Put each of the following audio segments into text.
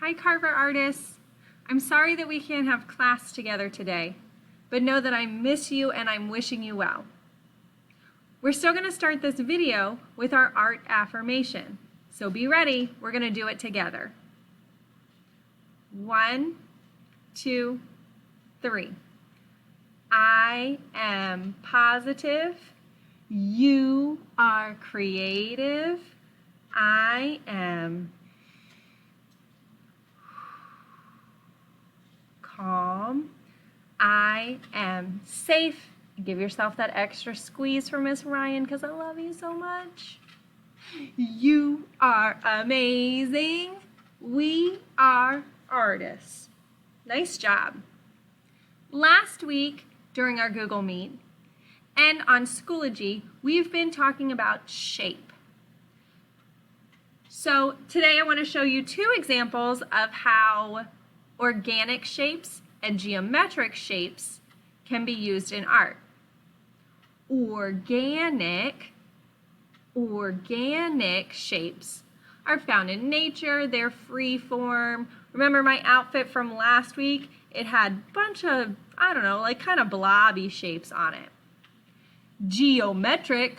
Hi Carver artists. I'm sorry that we can't have class together today, but know that I miss you and I'm wishing you well. We're still going to start this video with our art affirmation, so be ready, we're going to do it together. 1, 2, 3. I am positive. You are creative. I am calm. I am safe. Give yourself that extra squeeze for Miss Ryan because I love you so much. You are amazing. We are artists. Nice job. Last week during our Google Meet and on Schoology, we've been talking about shape. So today I want to show you 2 examples of how organic shapes and geometric shapes can be used in art. Organic shapes are found in nature. They're free form. Remember my outfit from last week? It had a bunch of, I don't know, like kind of blobby shapes on it. Geometric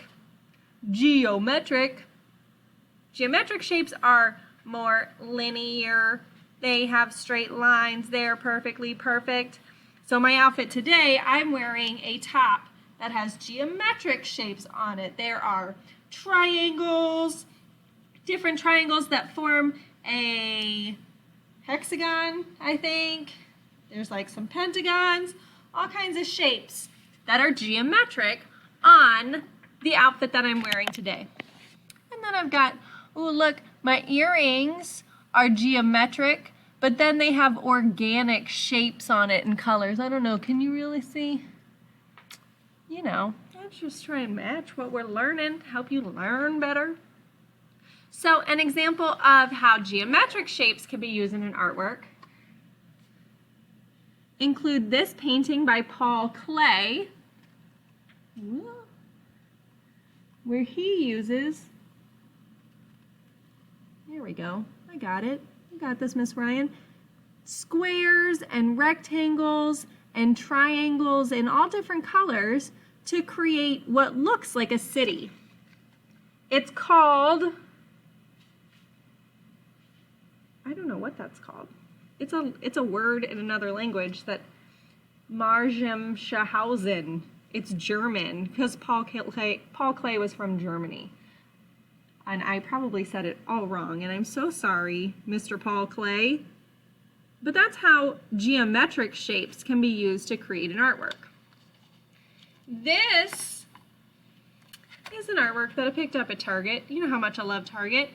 shapes are more linear. They have straight lines. They're perfectly perfect. So my outfit today, I'm wearing a top that has geometric shapes on it. There are triangles, different triangles that form a hexagon, I think. There's like some pentagons, all kinds of shapes that are geometric on the outfit that I'm wearing today. And then I've got, oh look, my earrings are geometric, but then they have organic shapes on it and colors. I don't know, can you really see? You know, let's just try and match what we're learning to help you learn better. So an example of how geometric shapes can be used in an artwork include this painting by Paul Klee, where he uses, here we go, I got it. You got this, Miss Ryan. Squares and rectangles and triangles in all different colors to create what looks like a city. It's called, I don't know what that's called. It's a word in another language that Marschallhausen. It's German because Paul Klee was from Germany. And I probably said it all wrong, and I'm so sorry, Mr. Paul Klee. But that's how geometric shapes can be used to create an artwork. This is an artwork that I picked up at Target. You know how much I love Target.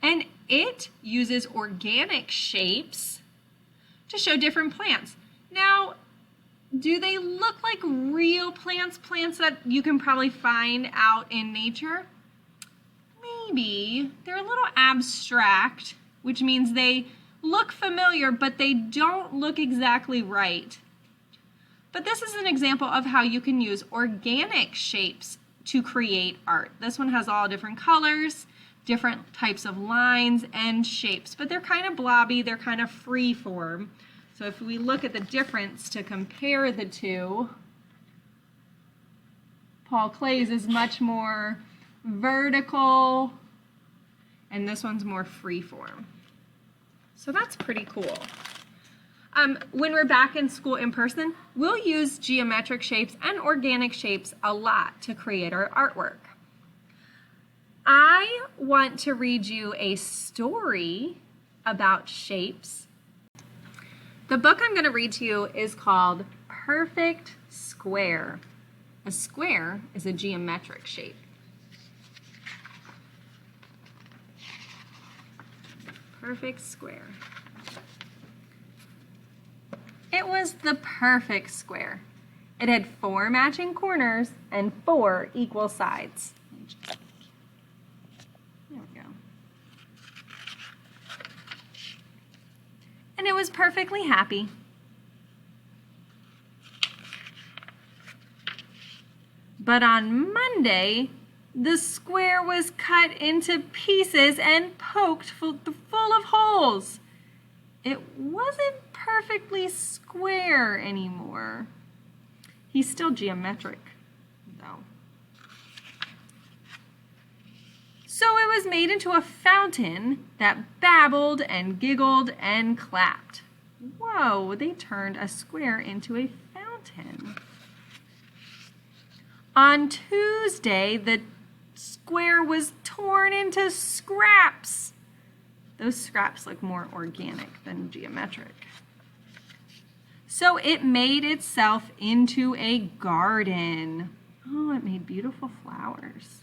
And it uses organic shapes to show different plants. Now, do they look like real plants that you can probably find out in nature? Maybe. They're a little abstract, which means they look familiar, but they don't look exactly right. But this is an example of how you can use organic shapes to create art. This one has all different colors, different types of lines and shapes, but they're kind of blobby, they're kind of free form. So if we look at the difference to compare the two, Paul Klee's is much more vertical, and this one's more free form. So that's pretty cool. When we're back in school in person, we'll use geometric shapes and organic shapes a lot to create our artwork. I want to read you a story about shapes. The book I'm going to read to you is called Perfect Square. A square is a geometric shape. Perfect square. It was the perfect square. It had 4 matching corners and 4 equal sides. There we go. And it was perfectly happy. But on Monday, the square was cut into pieces and poked full of holes. it wasn't perfectly square anymore. He's still geometric, though. So it was made into a fountain that babbled and giggled and clapped. Whoa, they turned a square into a fountain. On Tuesday, the square was torn into scraps. Those scraps look more organic than geometric. So it made itself into a garden. Oh, it made beautiful flowers.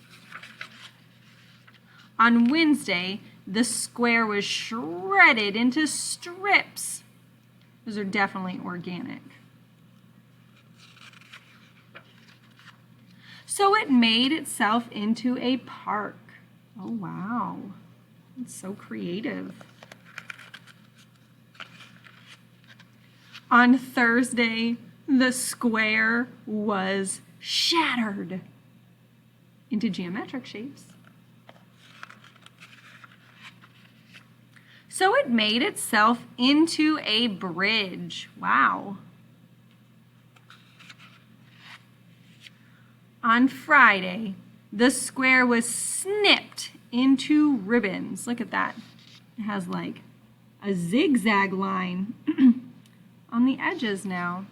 On Wednesday, the square was shredded into strips. Those are definitely organic. So it made itself into a park. Oh, wow. It's so creative. On Thursday, the square was shattered into geometric shapes. So it made itself into a bridge. Wow. On Friday, the square was snipped into ribbons. Look at that. It has like a zigzag line on the edges now.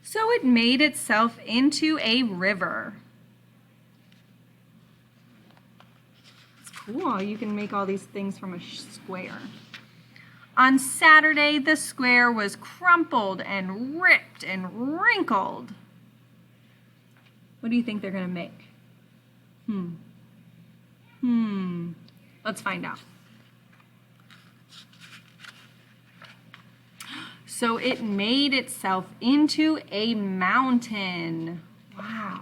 So it made itself into a river. It's cool. You can make all these things from a square. On Saturday, the square was crumpled and ripped and wrinkled. What do you think they're going to make? Let's find out. So it made itself into a mountain. Wow.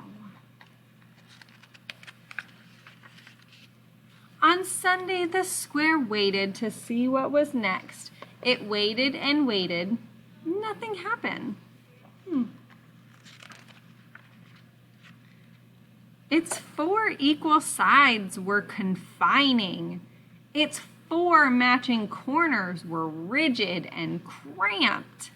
On Sunday, the square waited to see what was next. It waited and waited. Nothing happened. Its 4 equal sides were confining. Its 4 matching corners were rigid and cramped.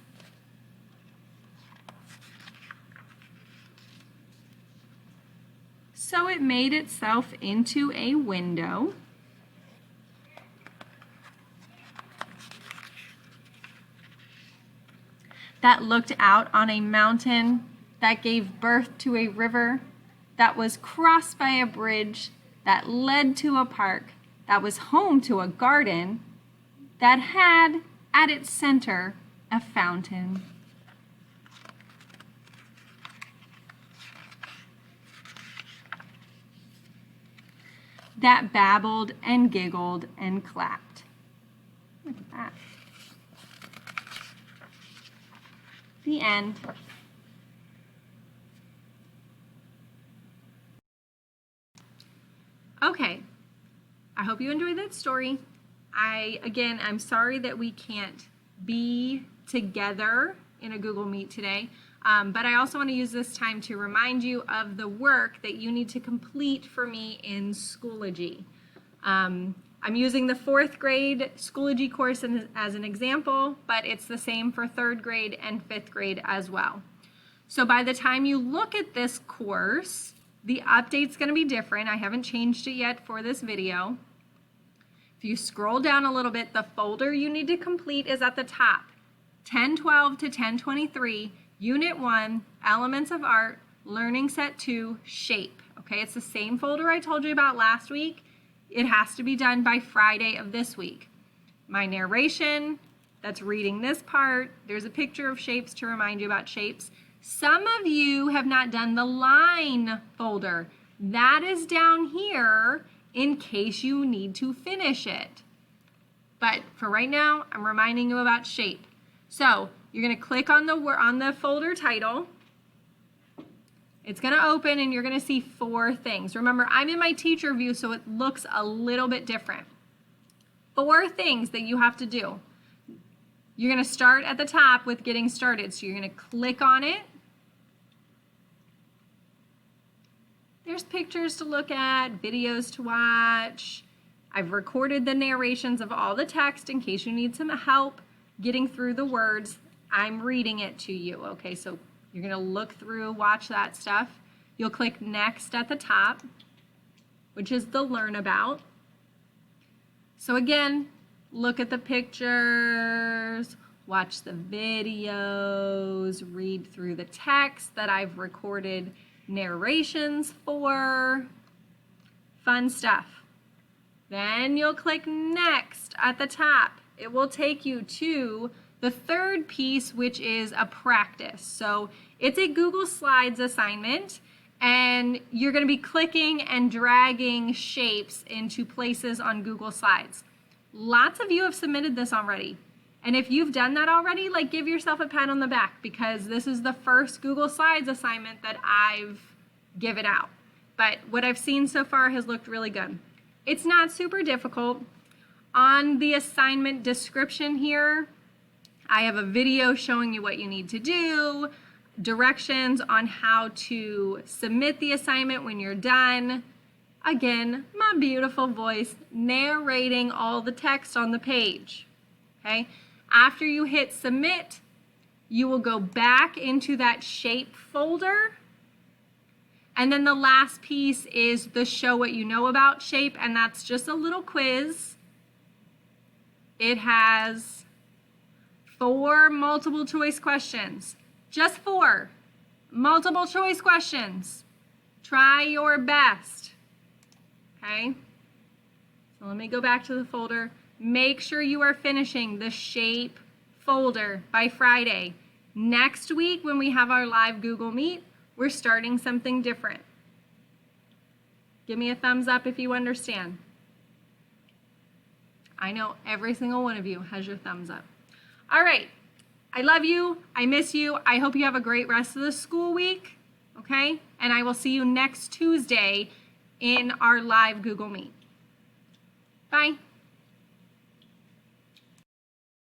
So it made itself into a window. That looked out on a mountain that gave birth to a river that was crossed by a bridge that led to a park that was home to a garden that had at its center a fountain. That babbled and giggled and clapped. Look at that. The end. Okay, I hope you enjoyed that story. I'm sorry that we can't be together in a Google Meet today, but I also want to use this time to remind you of the work that you need to complete for me in Schoology. I'm using the 4th grade Schoology course as an example, but it's the same for 3rd grade and 5th grade as well. So by the time you look at this course, the update's going to be different. I haven't changed it yet for this video. If you scroll down a little bit, the folder you need to complete is at the top. 1012 to 1023, Unit 1, Elements of Art, Learning Set 2, Shape. Okay, it's the same folder I told you about last week. It has to be done by Friday of this week. My narration, that's reading this part. There's a picture of shapes to remind you about shapes. Some of you have not done the line folder. That is down here in case you need to finish it. But for right now, I'm reminding you about shape. So you're going to click on the folder title. It's going to open and you're going to see 4 things. Remember, I'm in my teacher view, so it looks a little bit different. 4 things that you have to do. You're going to start at the top with getting started. So you're going to click on it. There's pictures to look at, videos to watch. I've recorded the narrations of all the text in case you need some help getting through the words. I'm reading it to you, okay? So you're gonna look through, watch that stuff. You'll click next at the top, which is the learn about. So again, look at the pictures, watch the videos, read through the text that I've recorded narrations for. Fun stuff. Then you'll click next at the top. It will take you to the third piece, which is a practice. So it's a Google Slides assignment, and you're going to be clicking and dragging shapes into places on Google Slides. Lots of you have submitted this already. And if you've done that already, like, give yourself a pat on the back, because this is the first Google Slides assignment that I've given out. But what I've seen so far has looked really good. It's not super difficult. On the assignment description here, I have a video showing you what you need to do, directions on how to submit the assignment when you're done. Again, my beautiful voice narrating all the text on the page, okay? After you hit submit, you will go back into that shape folder. And then the last piece is the show what you know about shape, and that's just a little quiz. It has 4 multiple choice questions. Just 4 multiple choice questions. Try your best. Okay? So let me go back to the folder. Make sure you are finishing the shape folder by Friday. Next week, when we have our live Google Meet, we're starting something different. Give me a thumbs up if you understand. I know every single one of you has your thumbs up. All right. I love you. I miss you. I hope you have a great rest of the school week. Okay? And I will see you next Tuesday in our live Google Meet. Bye.